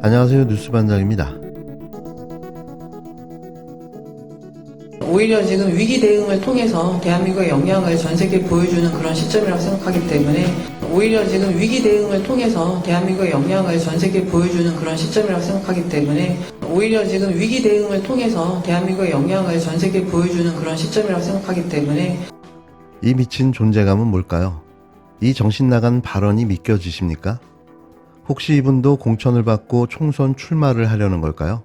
안녕하세요. 뉴스반장입니다. 오히려 지금 위기 대응을 통해서 대한민국의 역량을 전 세계에 보여주는 그런 시점이라고 생각하기 때문에 오히려 지금 위기 대응을 통해서 대한민국의 역량을 전 세계에 보여주는 그런 시점이라고 생각하기 때문에 오히려 지금 위기 대응을 통해서 대한민국의 역량을 전 세계에 보여주는 그런 시점이라고 생각하기 때문에 이 미친 존재감은 뭘까요? 이 정신 나간 발언이 믿겨지십니까? 혹시 이분도 공천을 받고 총선 출마를 하려는 걸까요?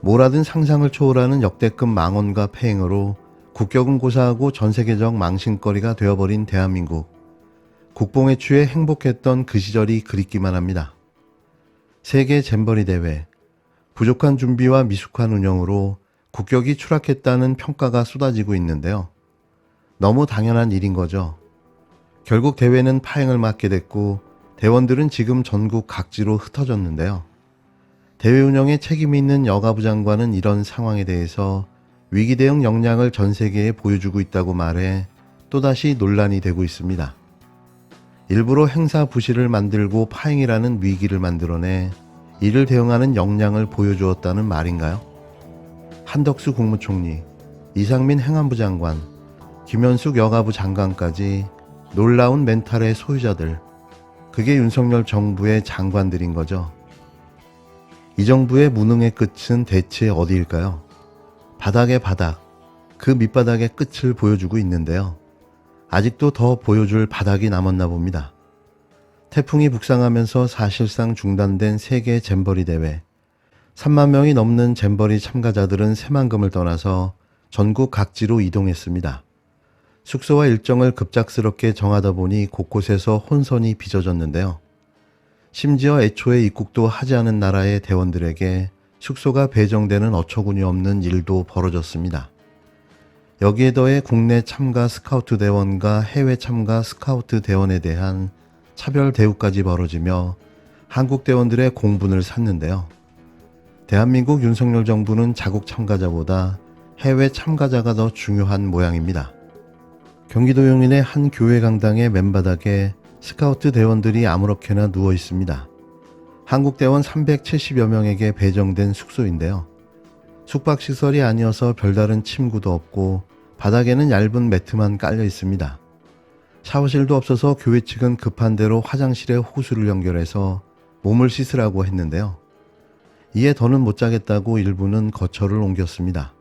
뭐라든 상상을 초월하는 역대급 망언과 패행으로 국격은 고사하고 전세계적 망신거리가 되어버린 대한민국. 국뽕에 취해 행복했던 그 시절이 그립기만 합니다. 세계 잼버리 대회, 부족한 준비와 미숙한 운영으로 국격이 추락했다는 평가가 쏟아지고 있는데요. 너무 당연한 일인 거죠. 결국 대회는 파행을 맞게 됐고 대원들은 지금 전국 각지로 흩어졌는데요. 대회 운영에 책임이 있는 여가부 장관은 이런 상황에 대해서 위기 대응 역량을 전 세계에 보여주고 있다고 말해 또다시 논란이 되고 있습니다. 일부러 행사 부실을 만들고 파행이라는 위기를 만들어내 이를 대응하는 역량을 보여주었다는 말인가요? 한덕수 국무총리, 이상민 행안부 장관, 김현숙 여가부 장관까지 놀라운 멘탈의 소유자들, 그게 윤석열 정부의 장관들인 거죠. 이 정부의 무능의 끝은 대체 어디일까요? 바닥의 바닥, 그 밑바닥의 끝을 보여주고 있는데요. 아직도 더 보여줄 바닥이 남았나 봅니다. 태풍이 북상하면서 사실상 중단된 세계 잼버리 대회. 3만 명이 넘는 잼버리 참가자들은 새만금을 떠나서 전국 각지로 이동했습니다. 숙소와 일정을 급작스럽게 정하다 보니 곳곳에서 혼선이 빚어졌는데요. 심지어 애초에 입국도 하지 않은 나라의 대원들에게 숙소가 배정되는 어처구니 없는 일도 벌어졌습니다. 여기에 더해 국내 참가 스카우트 대원과 해외 참가 스카우트 대원에 대한 차별 대우까지 벌어지며 한국 대원들의 공분을 샀는데요. 대한민국 윤석열 정부는 자국 참가자보다 해외 참가자가 더 중요한 모양입니다. 경기도 용인의 한 교회 강당의 맨바닥에 스카우트 대원들이 아무렇게나 누워 있습니다. 한국 대원 370여 명에게 배정된 숙소인데요. 숙박시설이 아니어서 별다른 침구도 없고 바닥에는 얇은 매트만 깔려 있습니다. 샤워실도 없어서 교회 측은 급한 대로 화장실에 호수를 연결해서 몸을 씻으라고 했는데요. 이에 더는 못 자겠다고 일부는 거처를 옮겼습니다.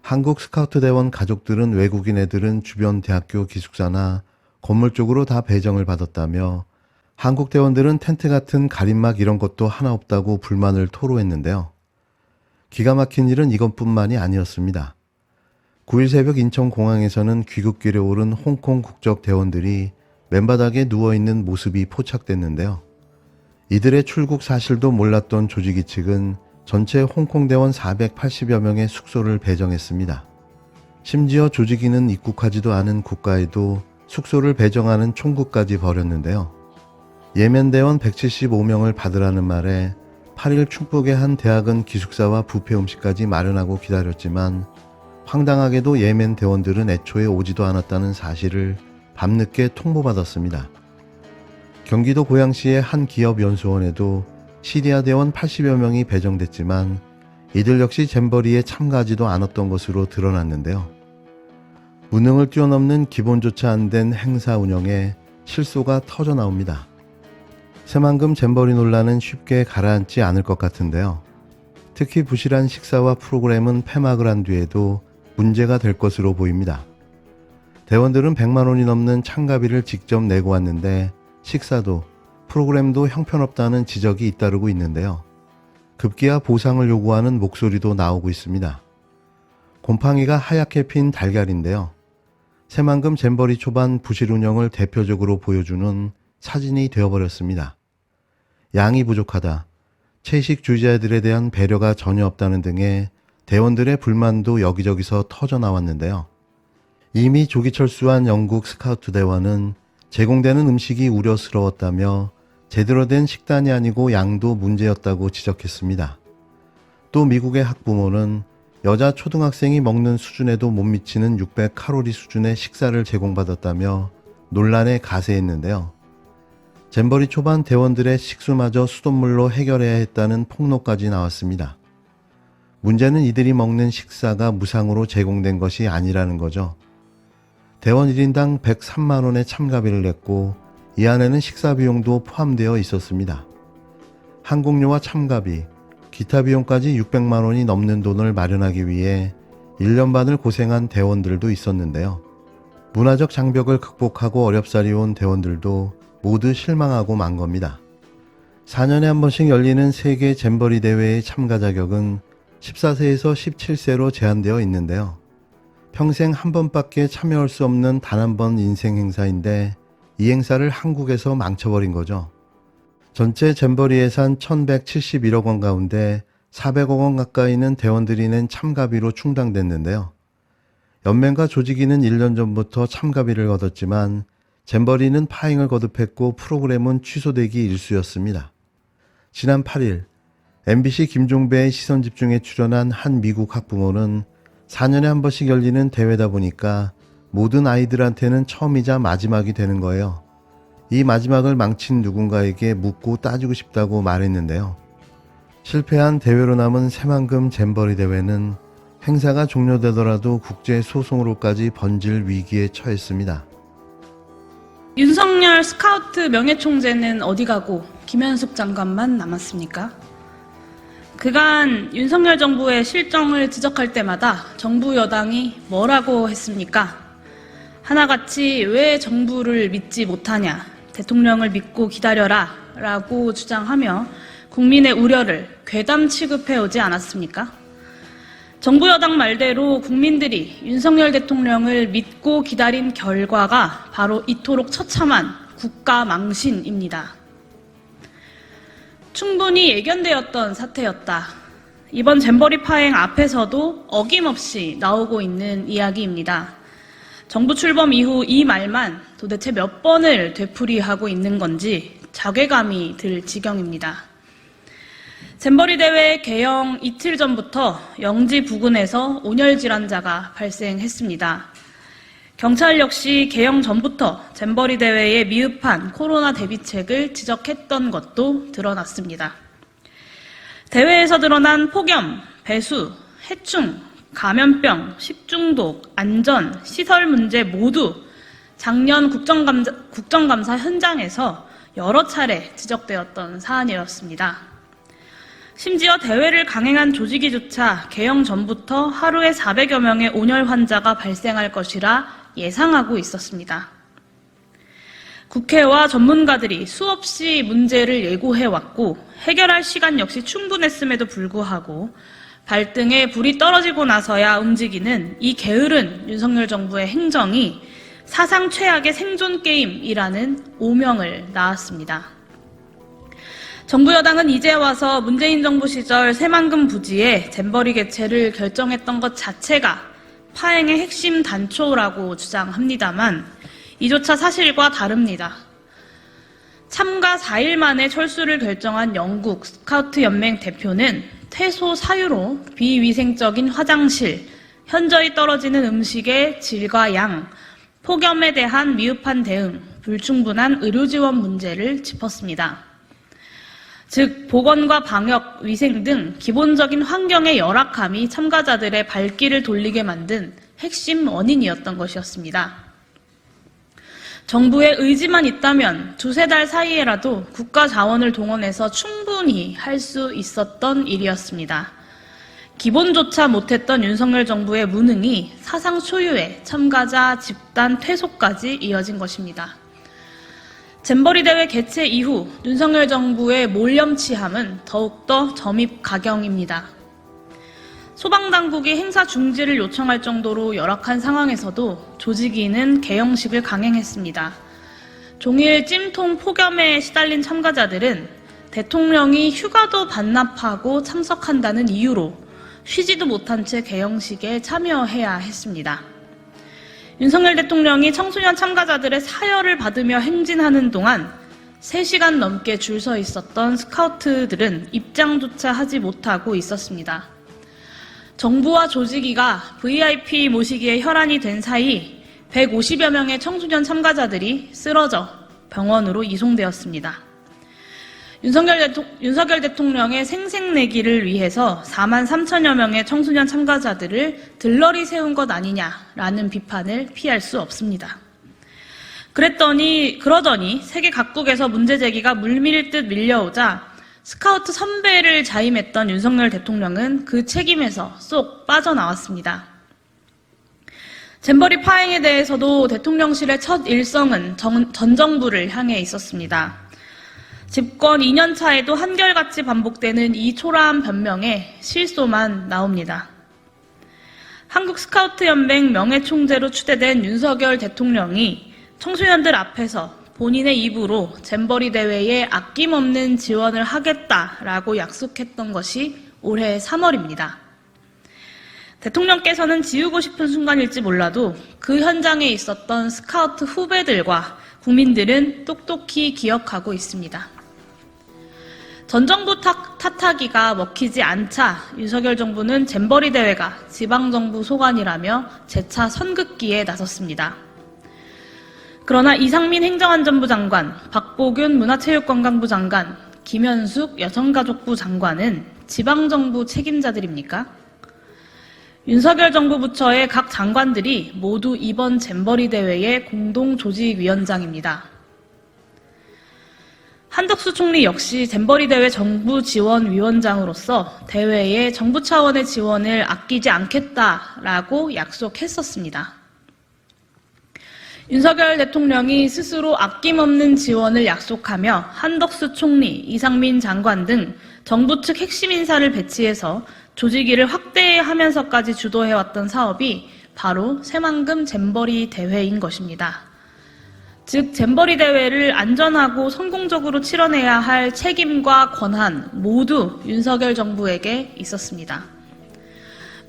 한국 스카우트 대원 가족들은 외국인 애들은 주변 대학교 기숙사나 건물 쪽으로 다 배정을 받았다며 한국 대원들은 텐트 같은 가림막 이런 것도 하나 없다고 불만을 토로했는데요. 기가 막힌 일은 이것뿐만이 아니었습니다. 9일 새벽 인천공항에서는 귀국길에 오른 홍콩 국적 대원들이 맨바닥에 누워있는 모습이 포착됐는데요. 이들의 출국 사실도 몰랐던 조직위 측은 전체 홍콩 대원 480여 명의 숙소를 배정했습니다. 심지어 조직위는 입국하지도 않은 국가에도 숙소를 배정하는 총구까지 벌였는데요. 예멘 대원 175명을 받으라는 말에 8일 충북의 한 대학은 기숙사와 뷔페 음식까지 마련하고 기다렸지만 황당하게도 예멘 대원들은 애초에 오지도 않았다는 사실을 밤늦게 통보받았습니다. 경기도 고양시의 한 기업 연수원에도 시리아 대원 80여 명이 배정됐지만 이들 역시 잼버리에 참가하지도 않았던 것으로 드러났는데요. 무능을 뛰어넘는 기본조차 안 된 행사 운영에 실소가 터져 나옵니다. 새만금 잼버리 논란은 쉽게 가라앉지 않을 것 같은데요. 특히 부실한 식사와 프로그램은 폐막을 한 뒤에도 문제가 될 것으로 보입니다. 대원들은 100만 원이 넘는 참가비를 직접 내고 왔는데 식사도 프로그램도 형편없다는 지적이 잇따르고 있는데요. 급기야 보상을 요구하는 목소리도 나오고 있습니다. 곰팡이가 하얗게 핀 달걀인데요. 새만금 잼버리 초반 부실 운영을 대표적으로 보여주는 사진이 되어버렸습니다. 양이 부족하다, 채식주의자들에 대한 배려가 전혀 없다는 등의 대원들의 불만도 여기저기서 터져 나왔는데요. 이미 조기 철수한 영국 스카우트 대원은 제공되는 음식이 우려스러웠다며 제대로 된 식단이 아니고 양도 문제였다고 지적했습니다. 또 미국의 학부모는 여자 초등학생이 먹는 수준에도 못 미치는 600칼로리 수준의 식사를 제공받았다며 논란에 가세했는데요. 잼버리 초반 대원들의 식수마저 수돗물로 해결해야 했다는 폭로까지 나왔습니다. 문제는 이들이 먹는 식사가 무상으로 제공된 것이 아니라는 거죠. 대원 1인당 103만 원의 참가비를 냈고 이 안에는 식사 비용도 포함되어 있었습니다. 항공료와 참가비, 기타 비용까지 600만 원이 넘는 돈을 마련하기 위해 1년 반을 고생한 대원들도 있었는데요. 문화적 장벽을 극복하고 어렵사리 온 대원들도 모두 실망하고 만 겁니다. 4년에 한 번씩 열리는 세계 잼버리 대회의 참가 자격은 14세에서 17세로 제한되어 있는데요. 평생 한 번밖에 참여할 수 없는 단 한 번 인생 행사인데 이 행사를 한국에서 망쳐버린 거죠. 전체 잼버리 예산 1171억 원 가운데 400억 원 가까이는 대원들이 낸 참가비로 충당됐는데요. 연맹과 조직위는 1년 전부터 참가비를 거뒀지만 잼버리는 파행을 거듭했고 프로그램은 취소되기 일쑤였습니다. 지난 8일 MBC 김종배의 시선집중에 출연한 한 미국 학부모는 4년에 한 번씩 열리는 대회다 보니까 모든 아이들한테는 처음이자 마지막이 되는 거예요. 이 마지막을 망친 누군가에게 묻고 따지고 싶다고 말했는데요. 실패한 대회로 남은 새만금 잼버리 대회는 행사가 종료되더라도 국제 소송으로까지 번질 위기에 처했습니다. 윤석열 스카우트 명예총재는 어디 가고 김현숙 장관만 남았습니까? 그간 윤석열 정부의 실정을 지적할 때마다 정부 여당이 뭐라고 했습니까? 하나같이 왜 정부를 믿지 못하냐, 대통령을 믿고 기다려라 라고 주장하며 국민의 우려를 괴담 취급해오지 않았습니까? 정부 여당 말대로 국민들이 윤석열 대통령을 믿고 기다린 결과가 바로 이토록 처참한 국가 망신입니다. 충분히 예견되었던 사태였다. 이번 잼버리 파행 앞에서도 어김없이 나오고 있는 이야기입니다. 정부 출범 이후 이 말만 도대체 몇 번을 되풀이하고 있는 건지 자괴감이 들 지경입니다. 잼버리 대회 개영 이틀 전부터 영지 부근에서 온열 질환자가 발생했습니다. 경찰 역시 개영 전부터 잼버리 대회의 미흡한 코로나 대비책을 지적했던 것도 드러났습니다. 대회에서 드러난 폭염, 배수, 해충, 감염병, 식중독, 안전, 시설 문제 모두 작년 국정감사 현장에서 여러 차례 지적되었던 사안이었습니다. 심지어 대회를 강행한 조직위조차 개영 전부터 하루에 400여 명의 온열 환자가 발생할 것이라 예상하고 있었습니다. 국회와 전문가들이 수없이 문제를 예고해왔고 해결할 시간 역시 충분했음에도 불구하고 발등에 불이 떨어지고 나서야 움직이는 이 게으른 윤석열 정부의 행정이 사상 최악의 생존 게임이라는 오명을 낳았습니다. 정부 여당은 이제 와서 문재인 정부 시절 새만금 부지에 잼버리 개최를 결정했던 것 자체가 파행의 핵심 단초라고 주장합니다만 이조차 사실과 다릅니다. 참가 4일 만에 철수를 결정한 영국 스카우트 연맹 대표는 퇴소 사유로 비위생적인 화장실, 현저히 떨어지는 음식의 질과 양, 폭염에 대한 미흡한 대응, 불충분한 의료 지원 문제를 짚었습니다. 즉 보건과 방역, 위생 등 기본적인 환경의 열악함이 참가자들의 발길을 돌리게 만든 핵심 원인이었던 것이었습니다. 정부의 의지만 있다면 두세 달 사이에라도 국가 자원을 동원해서 충분히 할 수 있었던 일이었습니다. 기본조차 못했던 윤석열 정부의 무능이 사상 초유의 참가자 집단 퇴소까지 이어진 것입니다. 잼버리 대회 개최 이후 윤석열 정부의 몰염치함은 더욱더 점입가경입니다. 소방당국이 행사 중지를 요청할 정도로 열악한 상황에서도 조직위는 개영식을 강행했습니다. 종일 찜통 폭염에 시달린 참가자들은 대통령이 휴가도 반납하고 참석한다는 이유로 쉬지도 못한 채 개영식에 참여해야 했습니다. 윤석열 대통령이 청소년 참가자들의 사열을 받으며 행진하는 동안 3시간 넘게 줄 서 있었던 스카우트들은 입장조차 하지 못하고 있었습니다. 정부와 조직위가 VIP 모시기에 혈안이 된 사이 150여 명의 청소년 참가자들이 쓰러져 병원으로 이송되었습니다. 윤석열 대통령의 생색내기를 위해서 4만 3천여 명의 청소년 참가자들을 들러리 세운 것 아니냐라는 비판을 피할 수 없습니다. 그러더니 세계 각국에서 문제 제기가 물밀듯 밀려오자 스카우트 선배를 자임했던 윤석열 대통령은 그 책임에서 쏙 빠져나왔습니다. 잼버리 파행에 대해서도 대통령실의 첫 일성은 전 정부를 향해 있었습니다. 집권 2년 차에도 한결같이 반복되는 이 초라한 변명에 실소만 나옵니다. 한국스카우트연맹 명예총재로 추대된 윤석열 대통령이 청소년들 앞에서 본인의 입으로 잼버리 대회에 아낌없는 지원을 하겠다라고 약속했던 것이 올해 3월입니다. 대통령께서는 지우고 싶은 순간일지 몰라도 그 현장에 있었던 스카우트 후배들과 국민들은 똑똑히 기억하고 있습니다. 전 정부 탓하기가 먹히지 않자 윤석열 정부는 잼버리 대회가 지방정부 소관이라며 재차 선긋기에 나섰습니다. 그러나 이상민 행정안전부 장관, 박보균 문화체육관광부 장관, 김현숙 여성가족부 장관은 지방정부 책임자들입니까? 윤석열 정부 부처의 각 장관들이 모두 이번 잼버리 대회의 공동조직위원장입니다. 한덕수 총리 역시 잼버리 대회 정부 지원위원장으로서 대회에 정부 차원의 지원을 아끼지 않겠다라고 약속했었습니다. 윤석열 대통령이 스스로 아낌없는 지원을 약속하며 한덕수 총리, 이상민 장관 등 정부 측 핵심 인사를 배치해서 조직위를 확대하면서까지 주도해왔던 사업이 바로 새만금 잼버리 대회인 것입니다. 즉 잼버리 대회를 안전하고 성공적으로 치러내야 할 책임과 권한 모두 윤석열 정부에게 있었습니다.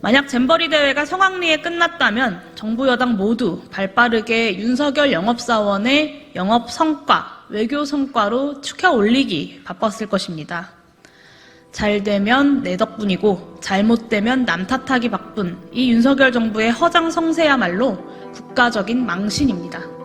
만약 잼버리 대회가 성황리에 끝났다면 정부 여당 모두 발빠르게 윤석열 영업사원의 영업 성과, 외교 성과로 축혀 올리기 바빴을 것입니다. 잘 되면 내 덕분이고 잘못되면 남 탓하기 바쁜 이 윤석열 정부의 허장성세야말로 국가적인 망신입니다.